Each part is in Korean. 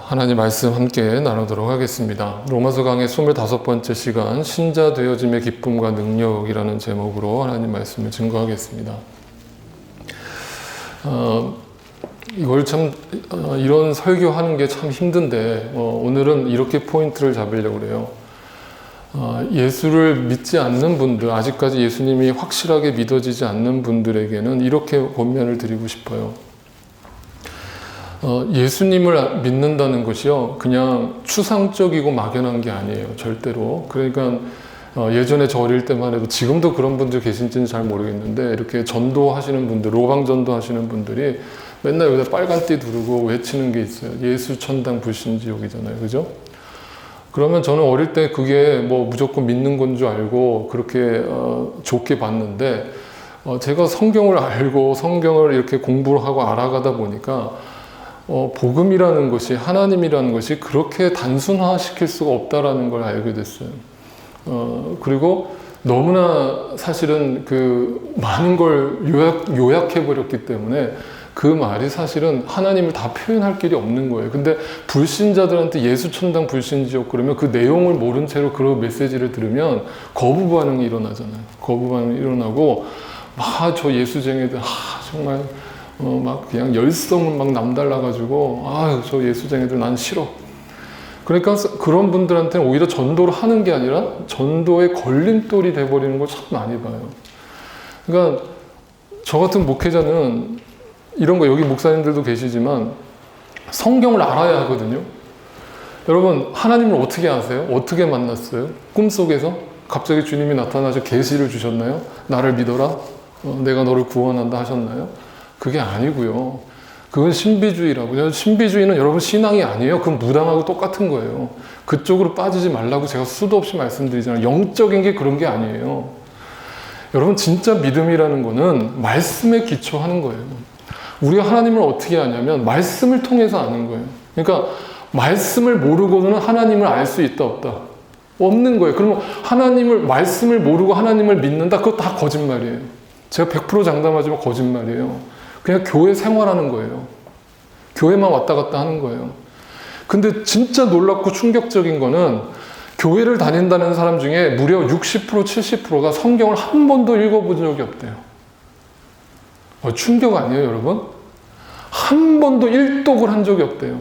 하나님 말씀 함께 나누도록 하겠습니다. 로마서 강의 25번째 시간 신자 되어짐의 기쁨과 능력이라는 제목으로 하나님 말씀을 증거하겠습니다. 이걸 참 이런 설교하는 게 참 힘든데 오늘은 이렇게 포인트를 잡으려고 그래요. 예수를 믿지 않는 분들, 아직까지 예수님이 확실하게 믿어지지 않는 분들에게는 이렇게 권면을 드리고 싶어요. 예수님을 믿는다는 것이요, 그냥 추상적이고 막연한 게 아니에요. 절대로. 그러니까 예전에 저 어릴 때만 해도, 지금도 그런 분들 계신지는 잘 모르겠는데, 이렇게 전도하시는 분들, 로방전도 하시는 분들이 맨날 여기다 빨간 띠 두르고 외치는 게 있어요. 예수 천당 불신지옥이잖아요. 그죠? 그러면 저는 어릴 때 그게 뭐 무조건 믿는 건 줄 알고 그렇게 좋게 봤는데, 제가 성경을 알고 성경을 이렇게 공부를 하고 알아가다 보니까 복음이라는 것이, 하나님이라는 것이 그렇게 단순화시킬 수가 없다라는 걸 알게 됐어요. 그리고 너무나 사실은 그 많은 걸 요약해버렸기 때문에 그 말이 사실은 하나님을 다 표현할 길이 없는 거예요. 근데 불신자들한테 예수 천당 불신지옥 그러면 그 내용을 모른 채로 그 메시지를 들으면 거부 반응이 일어나잖아요. 거부 반응이 일어나고 저 예수쟁이들 정말 막 그냥 열성은 막 남달라가지고 저 예수쟁이들 난 싫어. 그러니까 그런 분들한테는 오히려 전도를 하는 게 아니라 전도의 걸림돌이 돼버리는 걸 참 많이 봐요. 그러니까 저 같은 목회자는 이런 거, 여기 목사님들도 계시지만 성경을 알아야 하거든요. 여러분, 하나님을 어떻게 아세요? 어떻게 만났어요? 꿈속에서 갑자기 주님이 나타나셔 계시를 주셨나요? 나를 믿어라, 내가 너를 구원한다 하셨나요? 그게 아니고요. 그건 신비주의라고요. 신비주의는 여러분 신앙이 아니에요. 그건 무당하고 똑같은 거예요. 그쪽으로 빠지지 말라고 제가 수도 없이 말씀드리잖아요. 영적인 게 그런 게 아니에요. 여러분, 진짜 믿음이라는 거는 말씀에 기초하는 거예요. 우리가 하나님을 어떻게 아냐면 말씀을 통해서 아는 거예요. 그러니까 말씀을 모르고는 하나님을 알 수 있다 없다? 없는 거예요. 그러면 말씀을 모르고 하나님을 믿는다? 그거 다 거짓말이에요. 제가 100% 장담하지만 거짓말이에요. 그냥 교회 생활하는 거예요. 교회만 왔다 갔다 하는 거예요. 근데 진짜 놀랍고 충격적인 거는 교회를 다닌다는 사람 중에 무려 60%, 70%가 성경을 한 번도 읽어본 적이 없대요. 충격 아니에요, 여러분? 한 번도 일독을 한 적이 없대요.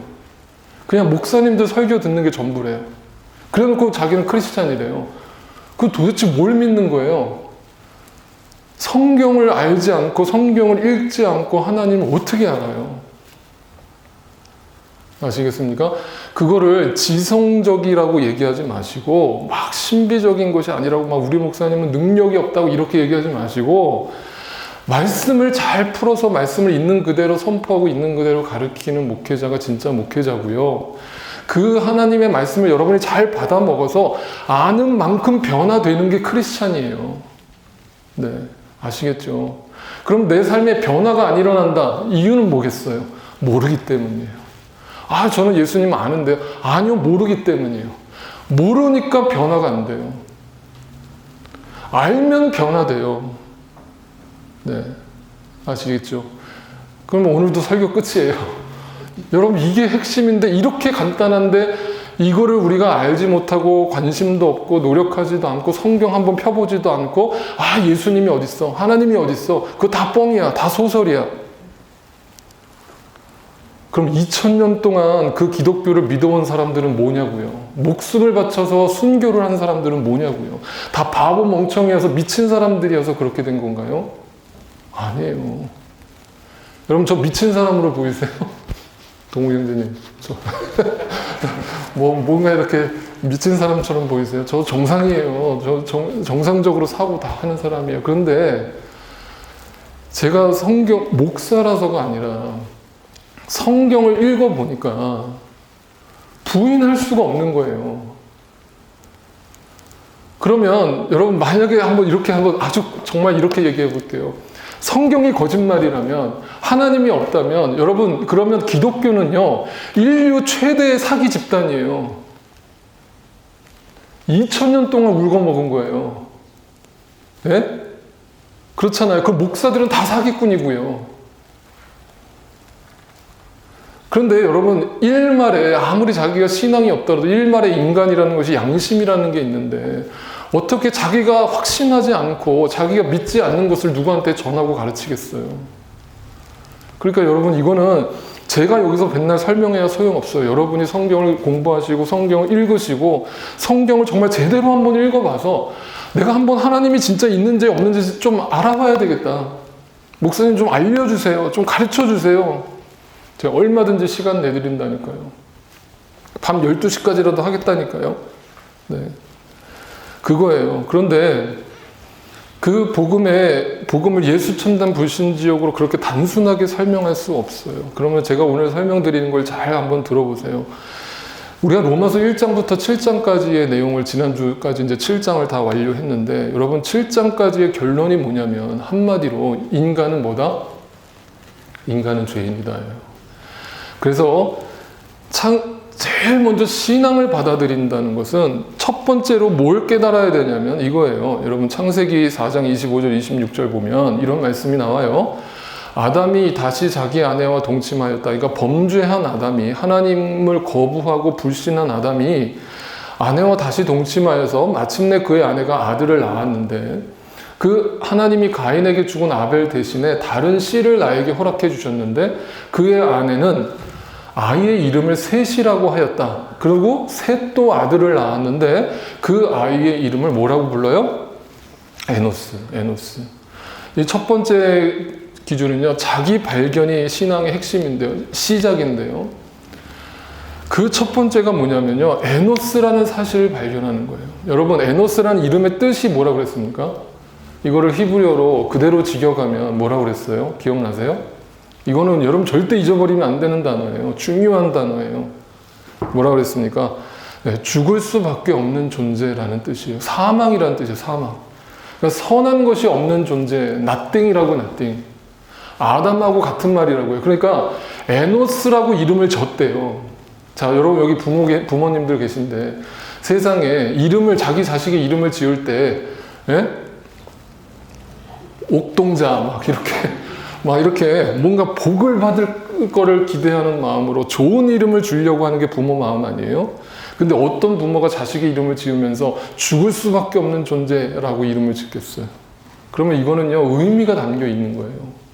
그냥 목사님들 설교 듣는 게 전부래요. 그래 놓고 자기는 크리스찬이래요. 그 도대체 뭘 믿는 거예요? 성경을 알지 않고 성경을 읽지 않고 하나님을 어떻게 알아요? 아시겠습니까? 그거를 지성적이라고 얘기하지 마시고 막 신비적인 것이 아니라고 막 우리 목사님은 능력이 없다고 이렇게 얘기하지 마시고 말씀을 잘 풀어서 말씀을 있는 그대로 선포하고 있는 그대로 가르치는 목회자가 진짜 목회자고요. 그 하나님의 말씀을 여러분이 잘 받아 먹어서 아는 만큼 변화되는 게 크리스찬이에요. 네, 아시겠죠? 그럼 내 삶에 변화가 안 일어난다. 이유는 뭐겠어요? 모르기 때문이에요. 저는 예수님 아는데요. 아니요, 모르기 때문이에요. 모르니까 변화가 안 돼요. 알면 변화돼요. 네, 아시겠죠? 그럼 오늘도 설교 끝이에요. 여러분, 이게 핵심인데, 이렇게 간단한데 이거를 우리가 알지 못하고 관심도 없고 노력하지도 않고 성경 한번 펴보지도 않고 예수님이 어딨어? 하나님이 어딨어? 그거 다 뻥이야. 다 소설이야. 그럼 2000년 동안 그 기독교를 믿어온 사람들은 뭐냐고요? 목숨을 바쳐서 순교를 한 사람들은 뭐냐고요? 다 바보 멍청이어서 미친 사람들이어서 그렇게 된 건가요? 아니에요. 여러분, 저 미친 사람으로 보이세요? 동우 형제님, 뭔가 이렇게 미친 사람처럼 보이세요? 저 정상이에요. 저 정상적으로 사고 다 하는 사람이에요. 그런데 제가 목사라서가 아니라 성경을 읽어보니까 부인할 수가 없는 거예요. 그러면 여러분, 만약에 아주 정말 이렇게 얘기해 볼게요. 성경이 거짓말이라면, 하나님이 없다면, 여러분, 그러면 기독교는요, 인류 최대의 사기 집단이에요. 2000년 동안 울고 먹은 거예요. 예? 그렇잖아요. 그 목사들은 다 사기꾼이고요. 그런데 여러분, 일말에 아무리 자기가 신앙이 없더라도 일말에 인간이라는 것이 양심이라는 게 있는데 어떻게 자기가 확신하지 않고 자기가 믿지 않는 것을 누구한테 전하고 가르치겠어요? 그러니까 여러분, 이거는 제가 여기서 맨날 설명해야 소용없어요. 여러분이 성경을 공부하시고 성경을 읽으시고 성경을 정말 제대로 한번 읽어봐서 내가 한번 하나님이 진짜 있는지 없는지 좀 알아봐야 되겠다. 목사님 좀 알려주세요. 좀 가르쳐주세요. 제가 얼마든지 시간 내드린다니까요. 밤 12시까지라도 하겠다니까요. 네. 그거예요. 그런데 그 복음을 예수 첨단 불신지역으로 그렇게 단순하게 설명할 수 없어요. 그러면 제가 오늘 설명드리는 걸 잘 한번 들어보세요. 우리가 로마서 1장부터 7장까지의 내용을 지난주까지 이제 7장을 다 완료했는데 여러분 7장까지의 결론이 뭐냐면 한마디로 인간은 뭐다? 인간은 죄인이다예요. 그래서 제일 먼저 신앙을 받아들인다는 것은 첫 번째로 뭘 깨달아야 되냐면 이거예요. 여러분 창세기 4장 25절 26절 보면 이런 말씀이 나와요. 아담이 다시 자기 아내와 동침하였다. 그러니까 범죄한 아담이, 하나님을 거부하고 불신한 아담이 아내와 다시 동침하여서 마침내 그의 아내가 아들을 낳았는데 그 하나님이 가인에게 죽은 아벨 대신에 다른 씨를 나에게 허락해 주셨는데 그의 아내는 아이의 이름을 셋이라고 하였다. 그리고 셋도 아들을 낳았는데 그 아이의 이름을 뭐라고 불러요? 에노스. 이 첫 번째 기준은요, 자기 발견이 신앙의 핵심인데요, 시작인데요. 그 첫 번째가 뭐냐면요, 에노스라는 사실을 발견하는 거예요. 여러분, 에노스라는 이름의 뜻이 뭐라고 그랬습니까? 이거를 히브리어로 그대로 직역하면 뭐라고 그랬어요? 기억나세요? 이거는 여러분 절대 잊어버리면 안 되는 단어예요. 중요한 단어예요. 뭐라고 그랬습니까? 네, 죽을 수밖에 없는 존재라는 뜻이에요. 사망이라는 뜻이에요. 사망. 그러니까 선한 것이 없는 존재, nothing이라고 nothing. 아담하고 같은 말이라고요. 그러니까 에노스라고 이름을 졌대요. 자, 여러분 여기 부모님들 계신데 세상에 자기 자식의 이름을 지을 때 예? 옥동자 막 이렇게 뭔가 복을 받을 거를 기대하는 마음으로 좋은 이름을 주려고 하는 게 부모 마음 아니에요? 근데 어떤 부모가 자식의 이름을 지으면서 죽을 수밖에 없는 존재라고 이름을 짓겠어요? 그러면 이거는요, 의미가 담겨 있는 거예요.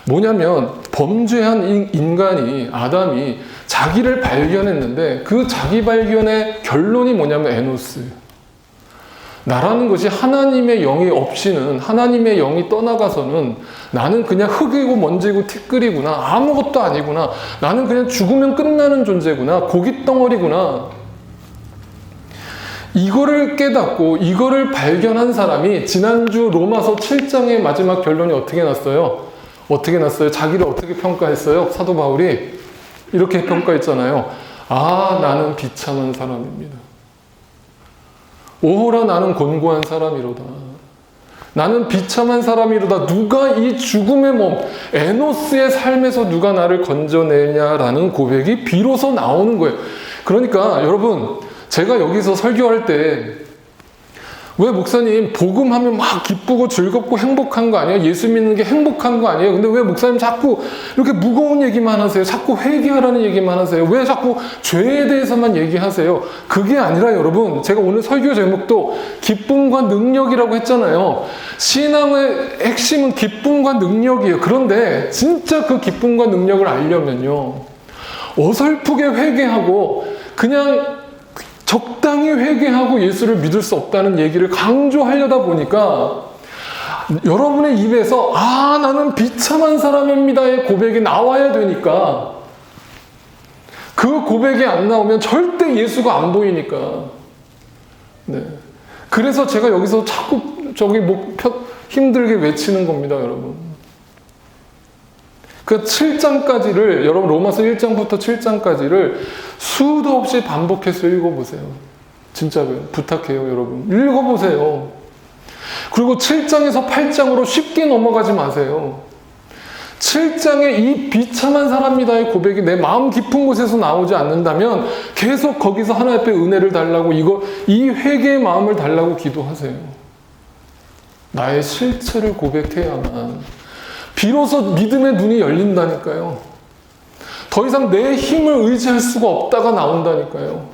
뭐냐면 범죄한 인간이, 아담이 자기를 발견했는데 그 자기 발견의 결론이 뭐냐면 에노스. 나라는 것이 하나님의 영이 없이는, 하나님의 영이 떠나가서는 나는 그냥 흙이고 먼지고 티끌이구나, 아무것도 아니구나, 나는 그냥 죽으면 끝나는 존재구나, 고깃덩어리구나. 이거를 깨닫고 이거를 발견한 사람이 지난주 로마서 7장의 마지막 결론이 어떻게 났어요? 자기를 어떻게 평가했어요? 사도 바울이 이렇게 평가했잖아요. 아, 나는 비참한 사람입니다. 오호라, 나는 곤고한 사람이로다. 나는 비참한 사람이로다. 누가 이 죽음의 몸, 에노스의 삶에서 누가 나를 건져내냐라는 고백이 비로소 나오는 거예요. 그러니까 여러분, 제가 여기서 설교할 때 왜 목사님 복음하면 막 기쁘고 즐겁고 행복한 거 아니에요? 예수 믿는 게 행복한 거 아니에요? 근데 왜 목사님 자꾸 이렇게 무거운 얘기만 하세요? 자꾸 회개하라는 얘기만 하세요? 왜 자꾸 죄에 대해서만 얘기하세요? 그게 아니라 여러분, 제가 오늘 설교 제목도 기쁨과 능력이라고 했잖아요. 신앙의 핵심은 기쁨과 능력이에요. 그런데 진짜 그 기쁨과 능력을 알려면요, 어설프게 회개하고 그냥 적당히 회개하고 예수를 믿을 수 없다는 얘기를 강조하려다 보니까 여러분의 입에서 아, 나는 비참한 사람입니다의 고백이 나와야 되니까, 그 고백이 안 나오면 절대 예수가 안 보이니까. 네. 그래서 제가 여기서 자꾸 힘들게 외치는 겁니다, 여러분. 그 7장까지를, 여러분 로마서 1장부터 7장까지를 수도 없이 반복해서 읽어보세요. 진짜 부탁해요, 여러분. 읽어보세요. 그리고 7장에서 8장으로 쉽게 넘어가지 마세요. 7장에 이 비참한 사람이다의 고백이 내 마음 깊은 곳에서 나오지 않는다면 계속 거기서 하나님 앞에 은혜를 달라고, 이 회개의 마음을 달라고 기도하세요. 나의 실체를 고백해야만 비로소 믿음의 눈이 열린다니까요. 더 이상 내 힘을 의지할 수가 없다가 나온다니까요.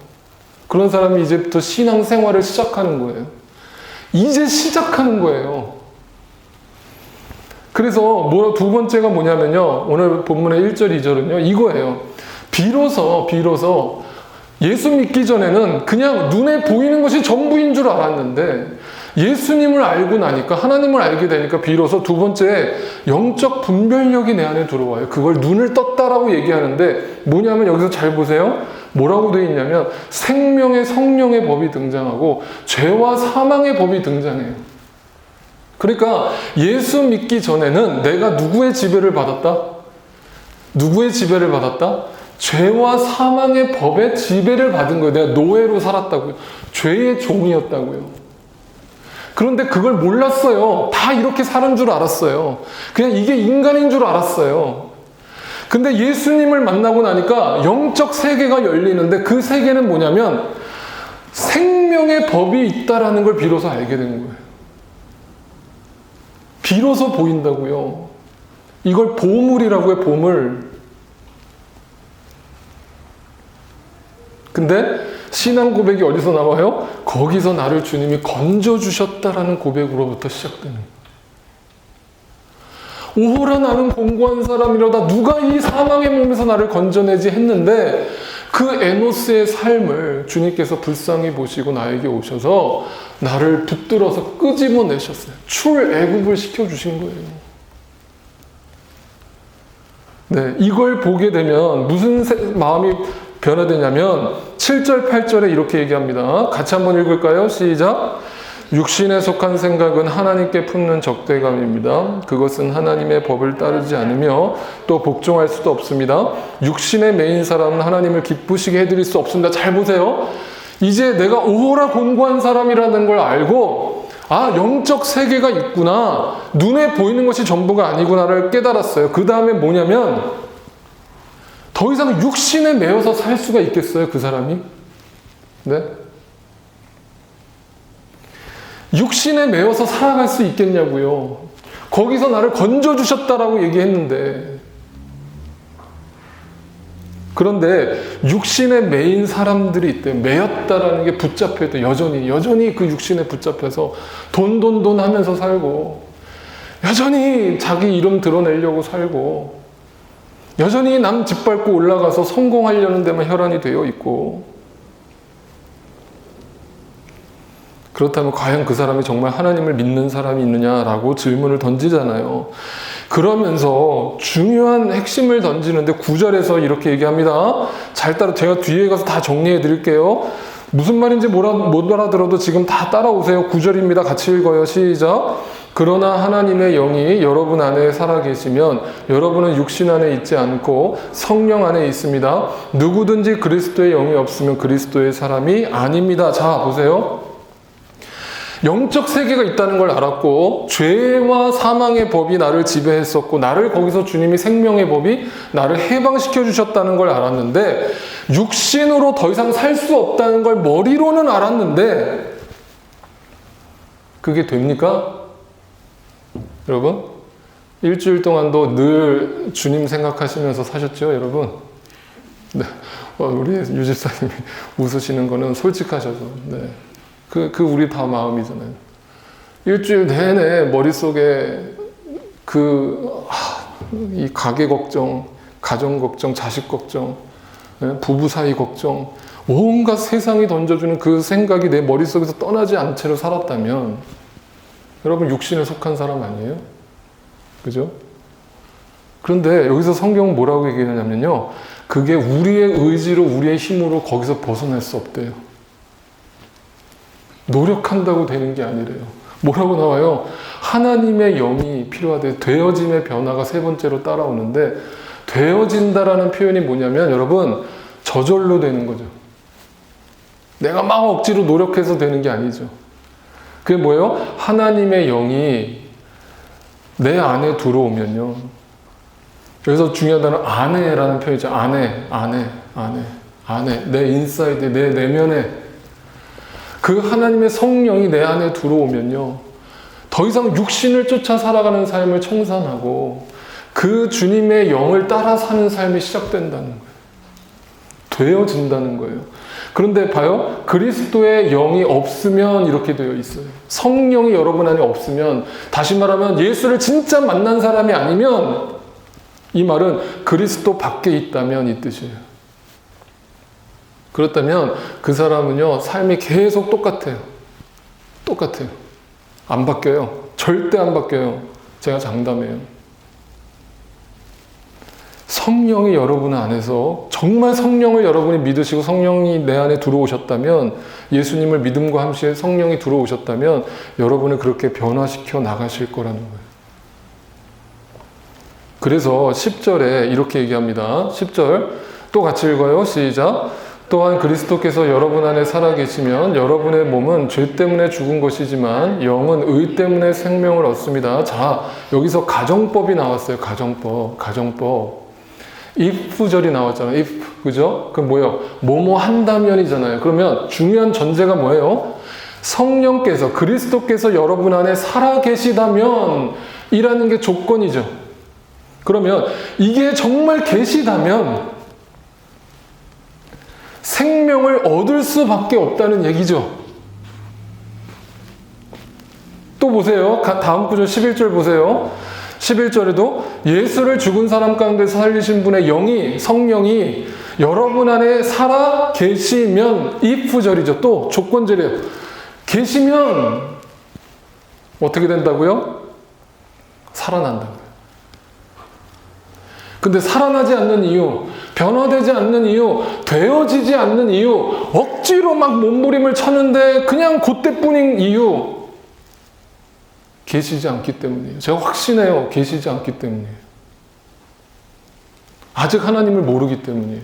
그런 사람이 이제부터 신앙생활을 시작하는 거예요. 이제 시작하는 거예요. 그래서 두 번째가 뭐냐면요. 오늘 본문의 1절, 2절은요. 이거예요. 비로소 예수 믿기 전에는 그냥 눈에 보이는 것이 전부인 줄 알았는데 예수님을 알고 나니까, 하나님을 알게 되니까 비로소 두 번째 영적 분별력이 내 안에 들어와요. 그걸 눈을 떴다라고 얘기하는데 뭐냐면 여기서 잘 보세요. 뭐라고 되어 있냐면 생명의 성령의 법이 등장하고 죄와 사망의 법이 등장해요. 그러니까 예수 믿기 전에는 내가 누구의 지배를 받았다? 누구의 지배를 받았다? 죄와 사망의 법의 지배를 받은 거예요. 내가 노예로 살았다고요. 죄의 종이었다고요. 그런데 그걸 몰랐어요. 다 이렇게 사는 줄 알았어요. 그냥 이게 인간인 줄 알았어요. 근데 예수님을 만나고 나니까 영적 세계가 열리는데 그 세계는 뭐냐면 생명의 법이 있다라는 걸 비로소 알게 된 거예요. 비로소 보인다고요. 이걸 보물이라고 해요, 보물. 근데 신앙 고백이 어디서 나와요? 거기서 나를 주님이 건져주셨다라는 고백으로부터 시작되는 거예요. 오호라 나는 공고한 사람이로다. 누가 이 사망의 몸에서 나를 건져내지 했는데 그 에노스의 삶을 주님께서 불쌍히 보시고 나에게 오셔서 나를 붙들어서 끄집어내셨어요. 출애굽을 시켜주신 거예요. 네, 이걸 보게 되면 무슨 마음이 변화되냐면 7절, 8절에 이렇게 얘기합니다. 같이 한번 읽을까요? 시작! 육신에 속한 생각은 하나님께 품는 적대감입니다. 그것은 하나님의 법을 따르지 않으며 또 복종할 수도 없습니다. 육신의 매인 사람은 하나님을 기쁘시게 해드릴 수 없습니다. 잘 보세요. 이제 내가 오호라 공고한 사람이라는 걸 알고 영적 세계가 있구나. 눈에 보이는 것이 전부가 아니구나를 깨달았어요. 그 다음에 뭐냐면 더 이상 육신에 매여서 살 수가 있겠어요, 그 사람이? 네? 육신에 매여서 살아갈 수 있겠냐고요. 거기서 나를 건져주셨다라고 얘기했는데. 그런데 육신에 매인 사람들이 있대요. 매였다라는 게 붙잡혀있대. 여전히 그 육신에 붙잡혀서 돈 하면서 살고, 여전히 자기 이름 드러내려고 살고, 여전히 남 짓밟고 올라가서 성공하려는 데만 혈안이 되어 있고. 그렇다면 과연 그 사람이 정말 하나님을 믿는 사람이 있느냐라고 질문을 던지잖아요. 그러면서 중요한 핵심을 던지는데 9절에서 이렇게 얘기합니다. 잘 따라, 제가 뒤에 가서 다 정리해 드릴게요. 무슨 말인지 못 알아들어도 지금 다 따라오세요. 9절입니다. 같이 읽어요. 시작! 그러나 하나님의 영이 여러분 안에 살아계시면 여러분은 육신 안에 있지 않고 성령 안에 있습니다. 누구든지 그리스도의 영이 없으면 그리스도의 사람이 아닙니다. 자, 보세요. 영적 세계가 있다는 걸 알았고 죄와 사망의 법이 나를 지배했었고 나를 거기서 주님이 생명의 법이 나를 해방시켜 주셨다는 걸 알았는데 육신으로 더 이상 살 수 없다는 걸 머리로는 알았는데 그게 됩니까? 여러분? 일주일 동안도 늘 주님 생각하시면서 사셨죠, 여러분? 네. 우리 유집사님이 웃으시는 거는 솔직하셔서. 네. 우리 다 마음이잖아요. 일주일 내내 머릿속에 이 가게 걱정, 가정 걱정, 자식 걱정, 부부 사이 걱정, 온갖 세상이 던져주는 그 생각이 내 머릿속에서 떠나지 않은 채로 살았다면 여러분 육신에 속한 사람 아니에요? 그죠? 그런데 여기서 성경은 뭐라고 얘기하냐면요. 그게 우리의 의지로 우리의 힘으로 거기서 벗어날 수 없대요. 노력한다고 되는 게 아니래요. 뭐라고 나와요? 하나님의 영이 필요하대. 되어짐의 변화가 세 번째로 따라오는데 되어진다라는 표현이 뭐냐면 여러분 저절로 되는 거죠. 내가 막 억지로 노력해서 되는 게 아니죠. 그게 뭐예요? 하나님의 영이 내 안에 들어오면요. 여기서 중요한 단어 안에라는 표현이죠. 안에. 내 인사이드, 내 내면에 그 하나님의 성령이 내 안에 들어오면요. 더 더 이상 육신을 쫓아 살아가는 삶을 청산하고 그 주님의 영을 따라 사는 삶이 시작된다는 거예요. 되어진다는 거예요. 그런데 봐요. 그리스도의 영이 없으면 이렇게 되어 있어요. 성령이 여러분 안에 없으면, 다시 말하면 예수를 진짜 만난 사람이 아니면, 이 말은 그리스도 밖에 있다면 이 뜻이에요. 그렇다면 그 사람은요, 삶이 계속 똑같아요. 똑같아요. 안 바뀌어요. 절대 안 바뀌어요. 제가 장담해요. 성령이 여러분 안에서, 정말 성령을 여러분이 믿으시고 성령이 내 안에 들어오셨다면, 예수님을 믿음과 함께 성령이 들어오셨다면 여러분을 그렇게 변화시켜 나가실 거라는 거예요. 그래서 10절에 이렇게 얘기합니다. 10절 또 같이 읽어요. 시작. 또한 그리스도께서 여러분 안에 살아계시면 여러분의 몸은 죄 때문에 죽은 것이지만 영은 의 때문에 생명을 얻습니다. 자, 여기서 가정법이 나왔어요. 가정법. if절이 나왔잖아요. if, 그죠? 그 뭐예요? 뭐뭐 한다면이잖아요. 그러면 중요한 전제가 뭐예요? 성령께서, 그리스도께서 여러분 안에 살아계시다면 이라는 게 조건이죠. 그러면 이게 정말 계시다면 생명을 얻을 수밖에 없다는 얘기죠. 또 보세요. 다음 구절 11절 보세요. 11절에도 예수를 죽은 사람 가운데서 살리신 분의 영이, 성령이 여러분 안에 살아 계시면, if절이죠. 또 조건절이에요. 계시면 어떻게 된다고요? 살아난다고요. 근데 살아나지 않는 이유, 변화되지 않는 이유, 되어지지 않는 이유, 억지로 막 몸부림을 쳤는데 그냥 그때뿐인 이유, 계시지 않기 때문이에요. 제가 확신해요. 계시지 않기 때문이에요. 아직 하나님을 모르기 때문이에요.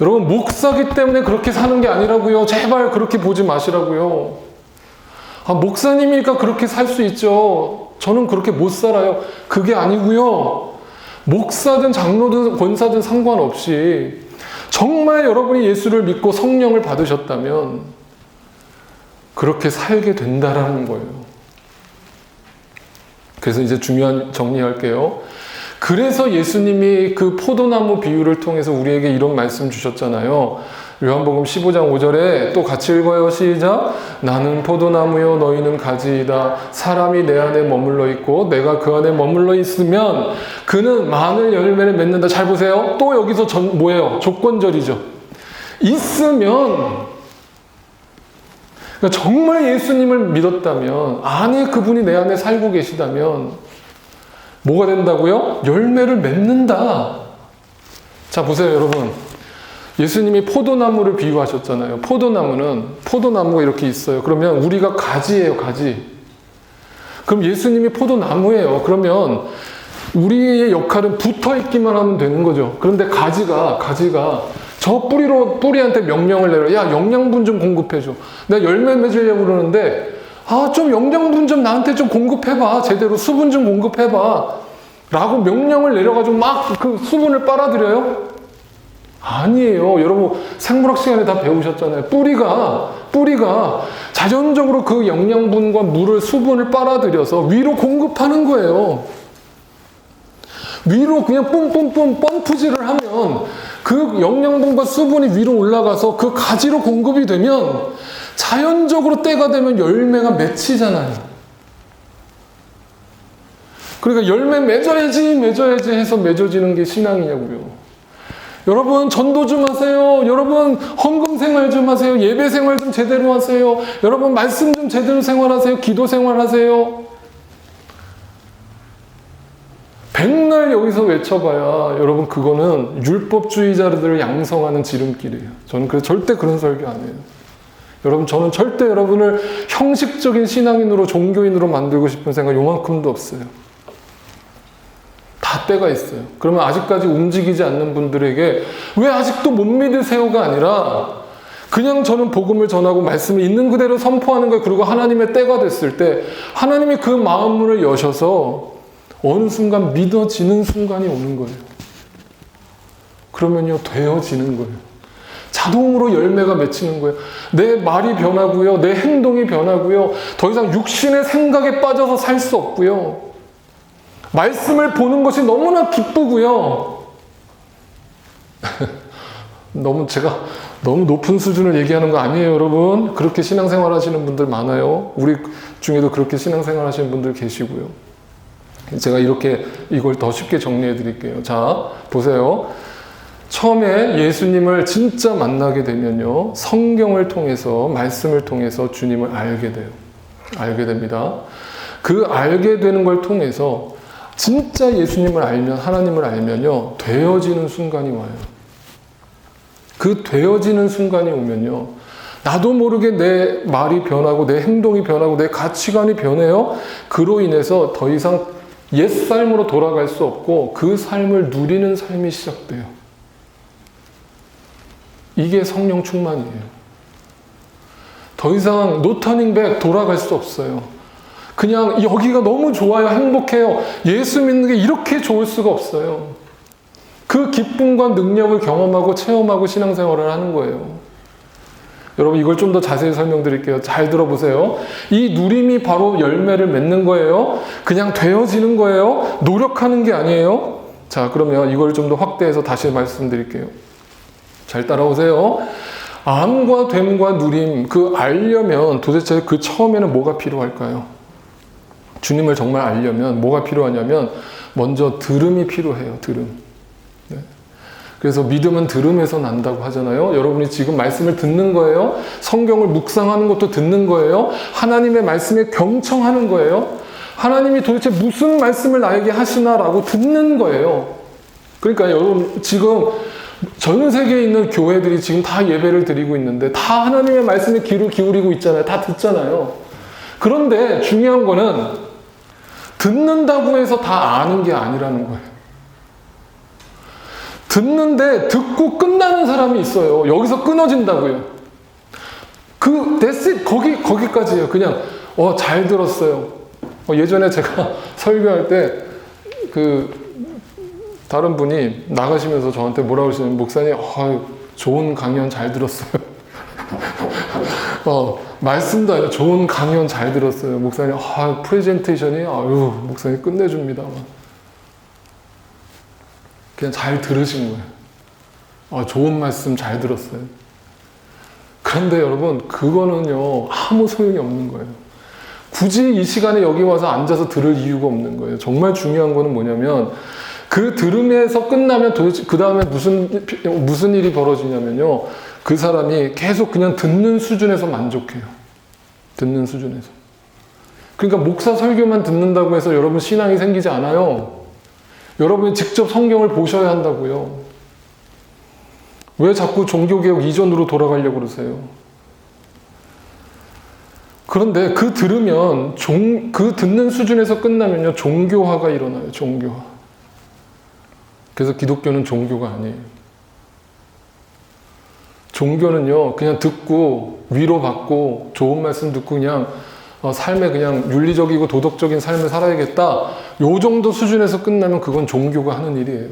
여러분, 목사기 때문에 그렇게 사는 게 아니라고요. 제발 그렇게 보지 마시라고요. 아, 목사님이니까 그렇게 살 수 있죠. 저는 그렇게 못 살아요. 그게 아니고요. 목사든 장로든 권사든 상관없이 정말 여러분이 예수를 믿고 성령을 받으셨다면 그렇게 살게 된다라는 거예요. 그래서 이제 중요한 정리할게요. 그래서 예수님이 그 포도나무 비유를 통해서 우리에게 이런 말씀 주셨잖아요. 요한복음 15장 5절에 또 같이 읽어요. 시작. 나는 포도나무요 너희는 가지이다. 사람이 내 안에 머물러 있고 내가 그 안에 머물러 있으면 그는 많은 열매를 맺는다. 잘 보세요. 또 여기서 뭐예요? 조건절이죠. 있으면, 그러니까 정말 예수님을 믿었다면, 안에 그분이 내 안에 살고 계시다면 뭐가 된다고요? 열매를 맺는다. 자, 보세요, 여러분. 예수님이 포도나무를 비유하셨잖아요. 포도나무가 이렇게 있어요. 그러면 우리가 가지예요, 가지. 그럼 예수님이 포도나무예요. 그러면 우리의 역할은 붙어 있기만 하면 되는 거죠. 그런데 가지가 저 뿌리한테 명령을 내려. 야, 영양분 좀 공급해줘. 내가 열매 맺으려고 그러는데, 좀 영양분 좀 나한테 좀 공급해봐. 제대로 수분 좀 공급해봐. 라고 명령을 내려가지고 막 그 수분을 빨아들여요? 아니에요. 여러분, 생물학 시간에 다 배우셨잖아요. 뿌리가 자연적으로 그 영양분과 물을, 수분을 빨아들여서 위로 공급하는 거예요. 위로 그냥 뿜뿜뿜 펌프질을 하면 그 영양분과 수분이 위로 올라가서 그 가지로 공급이 되면 자연적으로 때가 되면 열매가 맺히잖아요. 그러니까 열매 맺어야지 해서 맺어지는 게 신앙이냐고요. 여러분, 전도 좀 하세요. 여러분, 헌금 생활 좀 하세요. 예배 생활 좀 제대로 하세요. 여러분, 말씀 좀 제대로 생활하세요. 기도 생활하세요. 백날 여기서 외쳐봐야 여러분, 그거는 율법주의자들을 양성하는 지름길이에요. 저는 그래서 절대 그런 설교 안 해요. 여러분, 저는 절대 여러분을 형식적인 신앙인으로, 종교인으로 만들고 싶은 생각 요만큼도 없어요. 다 때가 있어요. 그러면 아직까지 움직이지 않는 분들에게 왜 아직도 못 믿으세요가 아니라 그냥 저는 복음을 전하고 말씀을 있는 그대로 선포하는 거예요. 그리고 하나님의 때가 됐을 때 하나님이 그 마음문을 여셔서 어느 순간 믿어지는 순간이 오는 거예요. 그러면요, 되어지는 거예요. 자동으로 열매가 맺히는 거예요. 내 말이 변하고요. 내 행동이 변하고요. 더 이상 육신의 생각에 빠져서 살 수 없고요. 말씀을 보는 것이 너무나 기쁘고요. 제가 너무 높은 수준을 얘기하는 거 아니에요, 여러분. 그렇게 신앙생활 하시는 분들 많아요. 우리 중에도 그렇게 신앙생활 하시는 분들 계시고요. 제가 이걸 더 쉽게 정리해 드릴게요. 자, 보세요. 처음에 예수님을 진짜 만나게 되면요, 성경을 통해서, 말씀을 통해서 주님을 알게 돼요. 알게 됩니다. 그 알게 되는 걸 통해서 진짜 예수님을 알면, 하나님을 알면요, 되어지는 순간이 와요. 그 되어지는 순간이 오면요, 나도 모르게 내 말이 변하고 내 행동이 변하고 내 가치관이 변해요. 그로 인해서 더 이상 옛 삶으로 돌아갈 수 없고 그 삶을 누리는 삶이 시작돼요. 이게 성령 충만이에요. 더 이상 no turning back, 돌아갈 수 없어요. 그냥 여기가 너무 좋아요, 행복해요, 예수 믿는 게 이렇게 좋을 수가 없어요. 그 기쁨과 능력을 경험하고 체험하고 신앙생활을 하는 거예요. 여러분, 이걸 좀 더 자세히 설명드릴게요. 잘 들어보세요. 이 누림이 바로 열매를 맺는 거예요. 그냥 되어지는 거예요. 노력하는 게 아니에요. 자, 그러면 이걸 좀 더 확대해서 다시 말씀드릴게요. 잘 따라오세요. 암과 됨과 누림, 그 알려면 도대체 그 처음에는 뭐가 필요할까요? 주님을 정말 알려면 뭐가 필요하냐면 먼저 들음이 필요해요. 들음. 네. 그래서 믿음은 들음에서 난다고 하잖아요. 여러분이 지금 말씀을 듣는 거예요. 성경을 묵상하는 것도 듣는 거예요. 하나님의 말씀에 경청하는 거예요. 하나님이 도대체 무슨 말씀을 나에게 하시나라고 듣는 거예요. 그러니까 여러분, 지금 전 세계에 있는 교회들이 지금 다 예배를 드리고 있는데 다 하나님의 말씀에 귀를 기울이고 있잖아요. 다 듣잖아요. 그런데 중요한 거는 듣는다고 해서 다 아는 게 아니라는 거예요. 듣는데 듣고 끝나는 사람이 있어요. 여기서 끊어진다고요. that's it. 거기까지예요. 그냥 잘 들었어요. 예전에 제가 설교할 때 다른 분이 나가시면서 저한테 뭐라고 그러시냐면, 목사님, 좋은 강연 잘 들었어요. 말씀도 아니라 좋은 강연 잘 들었어요. 목사님, 프레젠테이션이, 목사님 끝내줍니다. 그냥 잘 들으신 거예요. 좋은 말씀 잘 들었어요. 그런데 여러분, 그거는요, 아무 소용이 없는 거예요. 굳이 이 시간에 여기 와서 앉아서 들을 이유가 없는 거예요. 정말 중요한 거는 뭐냐면, 그 들음에서 끝나면 도대체 그 다음에 무슨 일이 벌어지냐면요, 그 사람이 계속 그냥 듣는 수준에서 만족해요. 듣는 수준에서. 그러니까 목사 설교만 듣는다고 해서 여러분 신앙이 생기지 않아요. 여러분이 직접 성경을 보셔야 한다고요. 왜 자꾸 종교개혁 이전으로 돌아가려고 그러세요? 그런데 그 들으면 그 듣는 수준에서 끝나면요, 종교화가 일어나요. 종교화. 그래서 기독교는 종교가 아니에요. 종교는요, 그냥 듣고 위로받고 좋은 말씀 듣고 그냥 삶에 그냥 윤리적이고 도덕적인 삶을 살아야겠다, 요 정도 수준에서 끝나면 그건 종교가 하는 일이에요.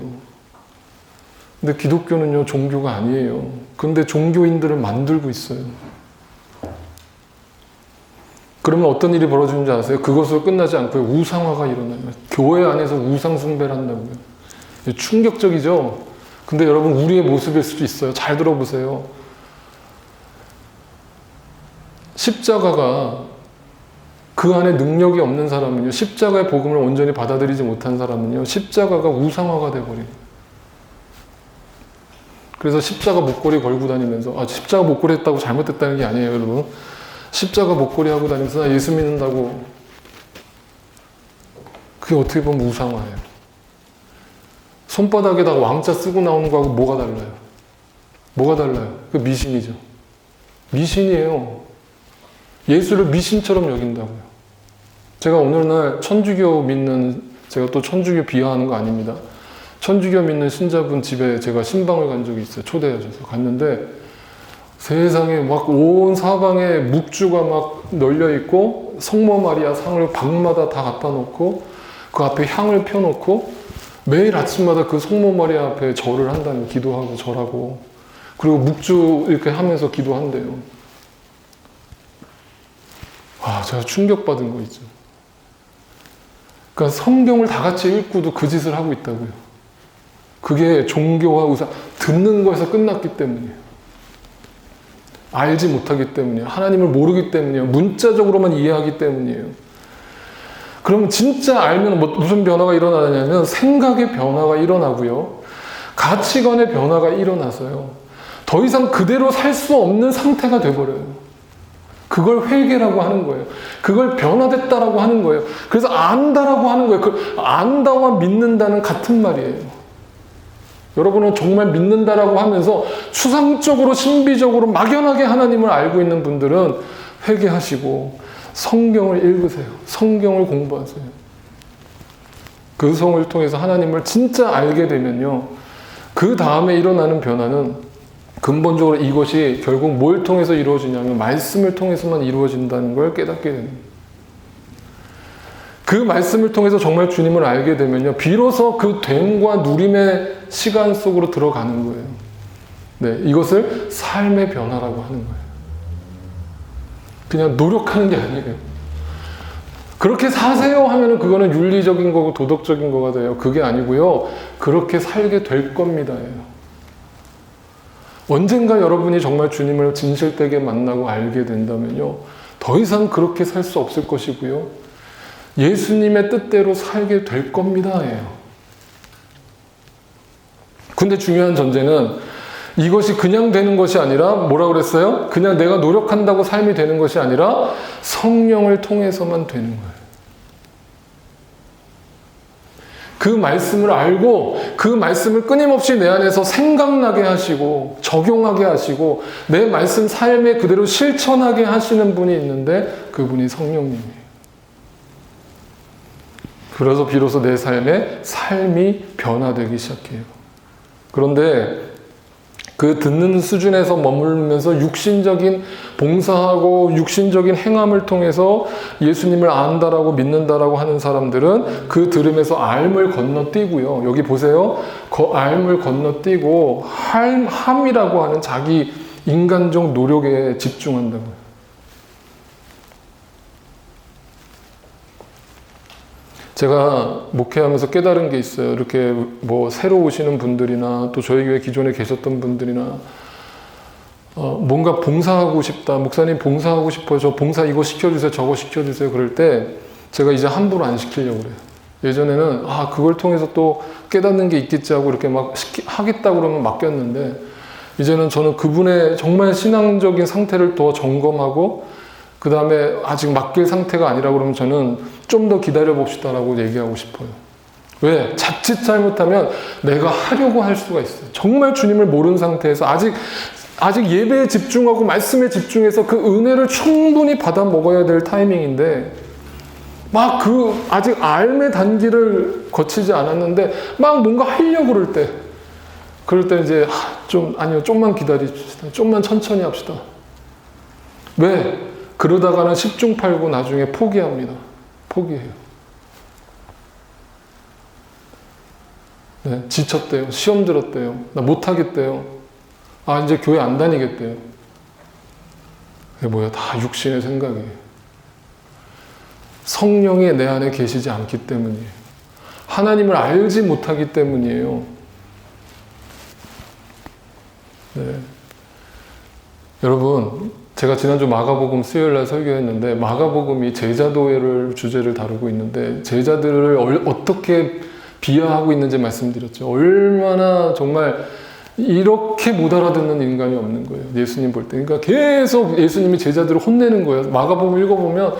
근데 기독교는요, 종교가 아니에요. 근데 종교인들을 만들고 있어요. 그러면 어떤 일이 벌어지는지 아세요? 그것으로 끝나지 않고요, 우상화가 일어나요. 교회 안에서 우상 숭배를 한다고요. 충격적이죠? 근데 여러분, 우리의 모습일 수도 있어요. 잘 들어보세요. 십자가가 그 안에 능력이 없는 사람은요, 십자가의 복음을 온전히 받아들이지 못한 사람은요, 십자가가 우상화가 돼버려요. 그래서 십자가 목걸이 걸고 다니면서, 십자가 목걸이 했다고 잘못됐다는 게 아니에요, 여러분. 십자가 목걸이 하고 다니면서 나 예수 믿는다고, 그게 어떻게 보면 우상화예요. 손바닥에다가 왕자 쓰고 나오는 거하고 뭐가 달라요? 뭐가 달라요? 그 미신이죠. 미신이에요. 예수를 미신처럼 여긴다고요. 제가 오늘날 천주교 믿는, 제가 또 천주교 비하하는 거 아닙니다. 천주교 믿는 신자분 집에 제가 신방을 간 적이 있어요. 초대하셔서 갔는데 세상에 막 온 사방에 묵주가 막 널려 있고, 성모 마리아 상을 방마다 다 갖다 놓고 그 앞에 향을 펴놓고 매일 아침마다 그 성모 마리아 앞에 절을 한다는, 기도하고 절하고. 그리고 묵주 이렇게 하면서 기도한대요. 제가 충격받은 거 있죠. 그러니까 성경을 다 같이 읽고도 그 짓을 하고 있다고요. 그게 종교와 의사, 듣는 거에서 끝났기 때문이에요. 알지 못하기 때문이에요. 하나님을 모르기 때문이에요. 문자적으로만 이해하기 때문이에요. 그러면 진짜 알면 무슨 변화가 일어나냐면 생각의 변화가 일어나고요. 가치관의 변화가 일어나서요. 더 이상 그대로 살 수 없는 상태가 돼버려요. 그걸 회개라고 하는 거예요. 그걸 변화됐다라고 하는 거예요. 그래서 안다라고 하는 거예요. 그 안다와 믿는다는 같은 말이에요. 여러분은 정말 믿는다라고 하면서 추상적으로 신비적으로 막연하게 하나님을 알고 있는 분들은 회개하시고 성경을 읽으세요. 성경을 공부하세요. 그 성을 통해서 하나님을 진짜 알게 되면요. 그 다음에 일어나는 변화는 근본적으로 이것이 결국 뭘 통해서 이루어지냐면 말씀을 통해서만 이루어진다는 걸 깨닫게 됩니다. 그 말씀을 통해서 정말 주님을 알게 되면요. 비로소 그 됨과 누림의 시간 속으로 들어가는 거예요. 네, 이것을 삶의 변화라고 하는 거예요. 그냥 노력하는 게 아니에요. 그렇게 사세요 하면은 그거는 윤리적인 거고 도덕적인 거가 돼요. 그게 아니고요. 그렇게 살게 될 겁니다예요. 언젠가 여러분이 정말 주님을 진실되게 만나고 알게 된다면요. 더 이상 그렇게 살 수 없을 것이고요. 예수님의 뜻대로 살게 될 겁니다예요. 근데 중요한 전제는 이것이 그냥 되는 것이 아니라 뭐라고 그랬어요? 그냥 내가 노력한다고 삶이 되는 것이 아니라 성령을 통해서만 되는 거예요. 그 말씀을 알고 그 말씀을 끊임없이 내 안에서 생각나게 하시고 적용하게 하시고 내 말씀 삶에 그대로 실천하게 하시는 분이 있는데 그분이 성령님이에요. 그래서 비로소 내 삶이 변화되기 시작해요. 그런데 그 듣는 수준에서 머물면서 육신적인 봉사하고 육신적인 행함을 통해서 예수님을 안다라고 믿는다라고 하는 사람들은 그 들음에서 앓을 건너뛰고요. 여기 보세요. 그 앓을 건너뛰고 함이라고 하는 자기 인간적 노력에 집중한다고요. 제가 목회하면서 깨달은 게 있어요. 이렇게 새로 오시는 분들이나 또 저희 교회 기존에 계셨던 분들이나 뭔가 봉사하고 싶다. 목사님 봉사하고 싶어요. 저 봉사 이거 시켜주세요. 저거 시켜주세요. 그럴 때 제가 이제 함부로 안 시키려고 그래요. 예전에는 그걸 통해서 또 깨닫는 게 있겠지 하고 이렇게 막 하겠다 그러면 맡겼는데 이제는 저는 그분의 정말 신앙적인 상태를 더 점검하고 그 다음에 아직 맡길 상태가 아니라 그러면 저는 좀 더 기다려 봅시다라고 얘기하고 싶어요. 왜? 자칫 잘못하면 내가 하려고 할 수가 있어요. 정말 주님을 모르는 상태에서 아직 예배에 집중하고 말씀에 집중해서 그 은혜를 충분히 받아 먹어야 될 타이밍인데 막 아직 알의 단계를 거치지 않았는데 막 뭔가 하려고 그럴 때 이제 아니요 좀만 기다립시다. 좀만 천천히 합시다. 왜? 그러다가는 10중 8구 나중에 포기합니다. 포기해요. 네, 지쳤대요. 시험 들었대요. 나 못하겠대요. 이제 교회 안 다니겠대요. 그게 뭐야? 다 육신의 생각이에요. 성령이 내 안에 계시지 않기 때문이에요. 하나님을 알지 못하기 때문이에요. 네. 여러분, 제가 지난주 마가복음 수요일날 설교했는데 마가복음이 제자도회를 주제를 다루고 있는데 제자들을 어떻게 비하하고 있는지 말씀드렸죠. 얼마나 정말 이렇게 못 알아듣는 인간이 없는 거예요. 예수님 볼 때. 그러니까 계속 예수님이 제자들을 혼내는 거예요. 마가복음 읽어보면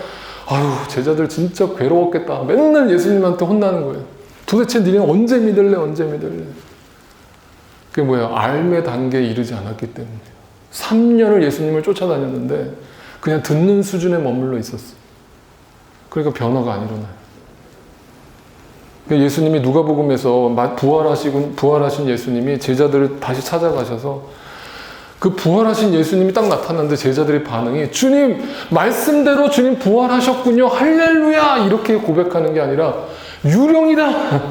제자들 진짜 괴로웠겠다. 맨날 예수님한테 혼나는 거예요. 도대체 니네 언제 믿을래? 언제 믿을래? 그게 뭐예요? 알매 단계에 이르지 않았기 때문이에요. 3년을 예수님을 쫓아다녔는데 그냥 듣는 수준에 머물러 있었어요. 그러니까 변화가 안 일어나요. 예수님이 누가복음에서 부활하신 예수님이 제자들을 다시 찾아가셔서 그 부활하신 예수님이 딱 나타났는데 제자들의 반응이 주님 말씀대로 주님 부활하셨군요. 할렐루야 이렇게 고백하는 게 아니라 유령이다.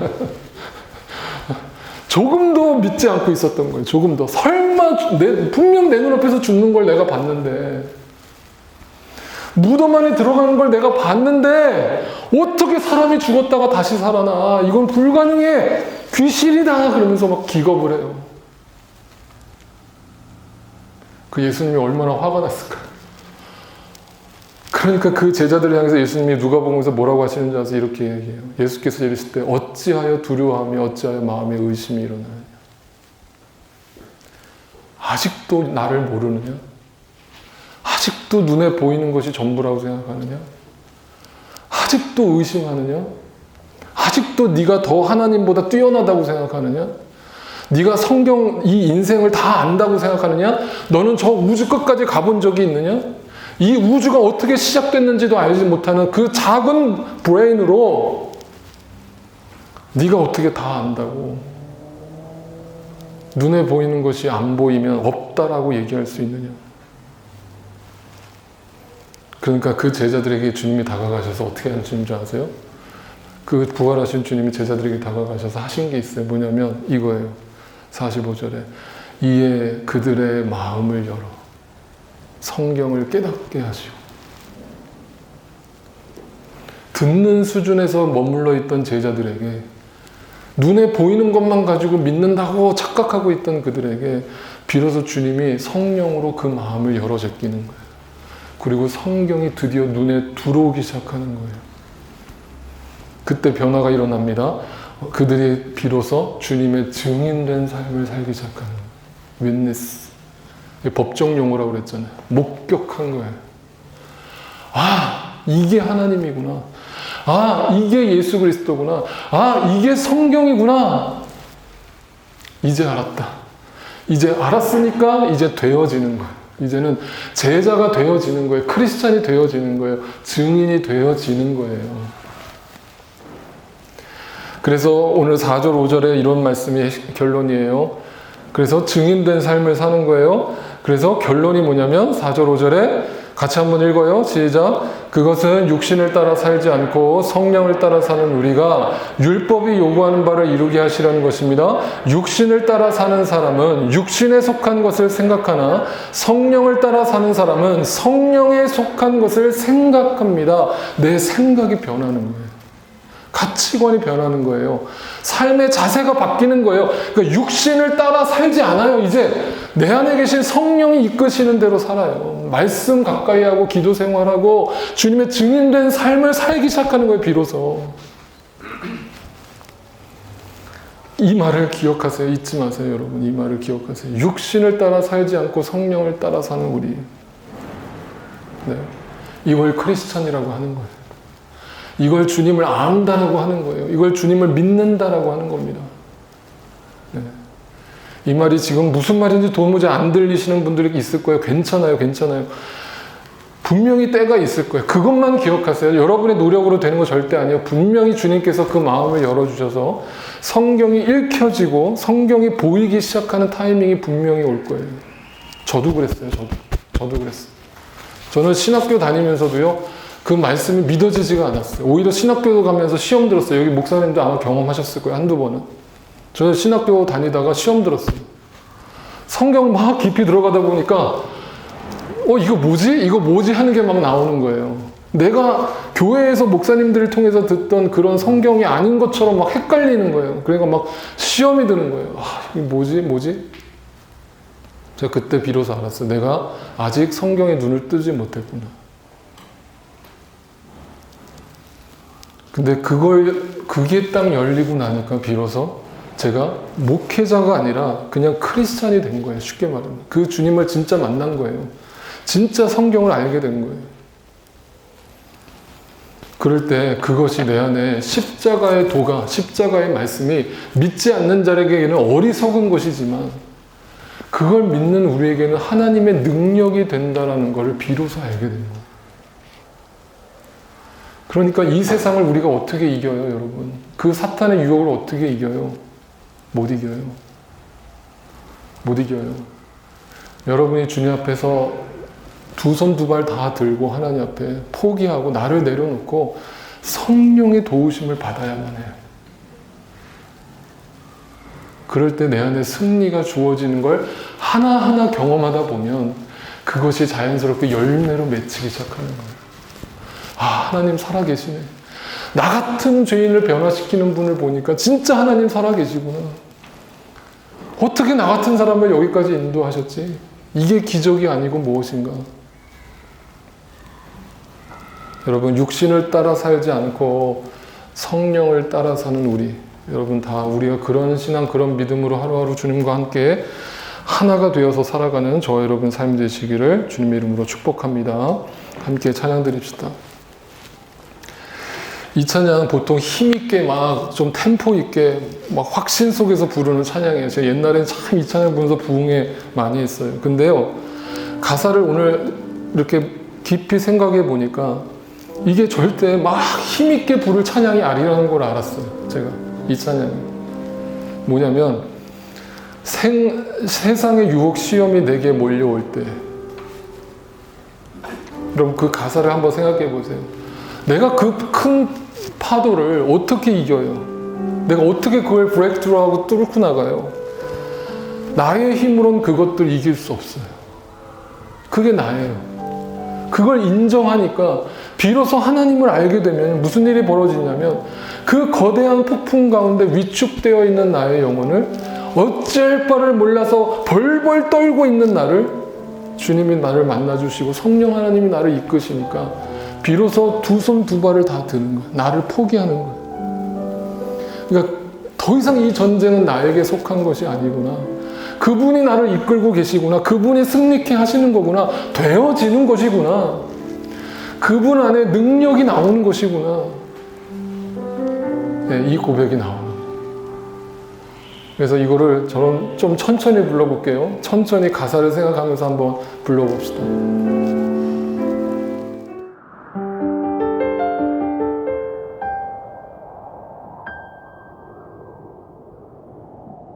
조금 더 믿지 않고 있었던 거예요. 조금 더. 설마 분명 내 눈앞에서 죽는 걸 내가 봤는데, 무덤 안에 들어가는 걸 내가 봤는데 어떻게 사람이 죽었다가 다시 살아나? 이건 불가능해. 귀신이다. 그러면서 막 기겁을 해요. 그 예수님이 얼마나 화가 났을까요? 그러니까 그 제자들을 향해서 예수님이 누가복음에서 뭐라고 하시는지 아세요? 이렇게 얘기해요. 예수께서 이르실 때 어찌하여 두려워하며 어찌하여 마음에 의심이 일어나느냐. 아직도 나를 모르느냐? 아직도 눈에 보이는 것이 전부라고 생각하느냐? 아직도 의심하느냐? 아직도 네가 더 하나님보다 뛰어나다고 생각하느냐? 네가 성경 이 인생을 다 안다고 생각하느냐? 너는 저 우주 끝까지 가본 적이 있느냐? 이 우주가 어떻게 시작됐는지도 알지 못하는 그 작은 브레인으로 네가 어떻게 다 안다고? 눈에 보이는 것이 안 보이면 없다라고 얘기할 수 있느냐? 그러니까 그 제자들에게 주님이 다가가셔서 어떻게 하신 줄 아세요? 그 부활하신 주님이 제자들에게 다가가셔서 하신 게 있어요. 뭐냐면 이거예요. 45절에 이에 그들의 마음을 열어 성경을 깨닫게 하시오. 듣는 수준에서 머물러 있던 제자들에게, 눈에 보이는 것만 가지고 믿는다고 착각하고 있던 그들에게 비로소 주님이 성령으로 그 마음을 열어 제끼는 거예요. 그리고 성경이 드디어 눈에 들어오기 시작하는 거예요. 그때 변화가 일어납니다. 그들이 비로소 주님의 증인된 삶을 살기 시작하는 거예요. 윈니스. 법정 용어라고 그랬잖아요. 목격한 거예요. 아, 이게 하나님이구나. 아, 이게 예수 그리스도구나. 아, 이게 성경이구나. 이제 알았다. 이제 알았으니까 이제 되어지는 거예요. 이제는 제자가 되어지는 거예요. 크리스찬이 되어지는 거예요. 증인이 되어지는 거예요. 그래서 오늘 4절, 5절에 이런 말씀이 결론이에요. 그래서 증인된 삶을 사는 거예요. 그래서 결론이 뭐냐면 4절, 5절에 같이 한번 읽어요. 시작. 그것은 육신을 따라 살지 않고 성령을 따라 사는 우리가 율법이 요구하는 바를 이루게 하시라는 것입니다. 육신을 따라 사는 사람은 육신에 속한 것을 생각하나 성령을 따라 사는 사람은 성령에 속한 것을 생각합니다. 내 생각이 변하는 거예요. 가치관이 변하는 거예요. 삶의 자세가 바뀌는 거예요. 그러니까 육신을 따라 살지 않아요. 이제 내 안에 계신 성령이 이끄시는 대로 살아요. 말씀 가까이 하고 기도 생활하고 주님의 증인된 삶을 살기 시작하는 거예요. 비로소. 이 말을 기억하세요. 잊지 마세요, 여러분. 이 말을 기억하세요. 육신을 따라 살지 않고 성령을 따라 사는 우리. 네. 이걸 크리스찬이라고 하는 거예요. 이걸 주님을 안다라고 하는 거예요. 이걸 주님을 믿는다라고 하는 겁니다. 네. 이 말이 지금 무슨 말인지 도무지 안 들리시는 분들이 있을 거예요. 괜찮아요. 괜찮아요. 분명히 때가 있을 거예요. 그것만 기억하세요. 여러분의 노력으로 되는 거 절대 아니에요. 분명히 주님께서 그 마음을 열어주셔서 성경이 읽혀지고 성경이 보이기 시작하는 타이밍이 분명히 올 거예요. 저도 그랬어요. 저도 그랬어요. 저는 신학교 다니면서도요. 그 말씀이 믿어지지가 않았어요. 오히려 신학교 가면서 시험 들었어요. 여기 목사님도 아마 경험하셨을 거예요. 한두 번은. 저는 신학교 다니다가 시험 들었어요. 성경 막 깊이 들어가다 보니까 이거 뭐지? 이거 뭐지? 하는 게 막 나오는 거예요. 내가 교회에서 목사님들을 통해서 듣던 그런 성경이 아닌 것처럼 막 헷갈리는 거예요. 그러니까 막 시험이 드는 거예요. 아, 이게 뭐지? 제가 그때 비로소 알았어요. 내가 아직 성경에 눈을 뜨지 못했구나. 근데 그게 딱 열리고 나니까 비로소 제가 목회자가 아니라 그냥 크리스찬이 된 거예요. 쉽게 말하면. 그 주님을 진짜 만난 거예요. 진짜 성경을 알게 된 거예요. 그럴 때 그것이 내 안에 십자가의 도가, 십자가의 말씀이 믿지 않는 자에게는 어리석은 것이지만 그걸 믿는 우리에게는 하나님의 능력이 된다는 것을 비로소 알게 된 거예요. 그러니까 이 세상을 우리가 어떻게 이겨요, 여러분? 그 사탄의 유혹을 어떻게 이겨요? 못 이겨요. 못 이겨요. 여러분이 주님 앞에서 두 손 두 발 다 들고 하나님 앞에 포기하고 나를 내려놓고 성령의 도우심을 받아야만 해요. 그럴 때 내 안에 승리가 주어지는 걸 하나하나 경험하다 보면 그것이 자연스럽게 열매로 맺히기 시작하는 거예요. 아, 하나님 살아계시네. 나 같은 죄인을 변화시키는 분을 보니까 진짜 하나님 살아계시구나. 어떻게 나 같은 사람을 여기까지 인도하셨지? 이게 기적이 아니고 무엇인가? 여러분, 육신을 따라 살지 않고 성령을 따라 사는 우리, 여러분 다 우리가 그런 신앙, 그런 믿음으로 하루하루 주님과 함께 하나가 되어서 살아가는 저 여러분 삶 되시기를 주님의 이름으로 축복합니다. 함께 찬양 드립시다. 이 찬양 보통 힘있게 막 좀 템포 있게 막 확신 속에서 부르는 찬양이에요. 제가 옛날엔 참 이 찬양 부르면서 부흥회 많이 했어요. 근데요, 가사를 오늘 이렇게 깊이 생각해 보니까 이게 절대 막 힘있게 부를 찬양이 아니라는 걸 알았어요. 제가 이 찬양이 뭐냐면 세상의 유혹 시험이 내게 몰려올 때, 여러분 그 가사를 한번 생각해 보세요. 내가 그 큰 파도를 어떻게 이겨요? 내가 어떻게 그걸 브레이크트루하고 뚫고 나가요? 나의 힘으로는 그것들 이길 수 없어요. 그게 나예요. 그걸 인정하니까 비로소 하나님을 알게 되면 무슨 일이 벌어지냐면 그 거대한 폭풍 가운데 위축되어 있는 나의 영혼을 어찌할 바를 몰라서 벌벌 떨고 있는 나를 주님이 나를 만나주시고 성령 하나님이 나를 이끄시니까 비로소 두 손 두 발을 다 드는 거예요. 나를 포기하는 거예요. 그러니까 더 이상 이 전쟁은 나에게 속한 것이 아니구나. 그분이 나를 이끌고 계시구나. 그분이 승리케 하시는 거구나. 되어지는 것이구나. 그분 안에 능력이 나오는 것이구나. 네, 이 고백이 나오는 거예요. 그래서 이거를 저는 좀 천천히 불러볼게요. 천천히 가사를 생각하면서 한번 불러봅시다.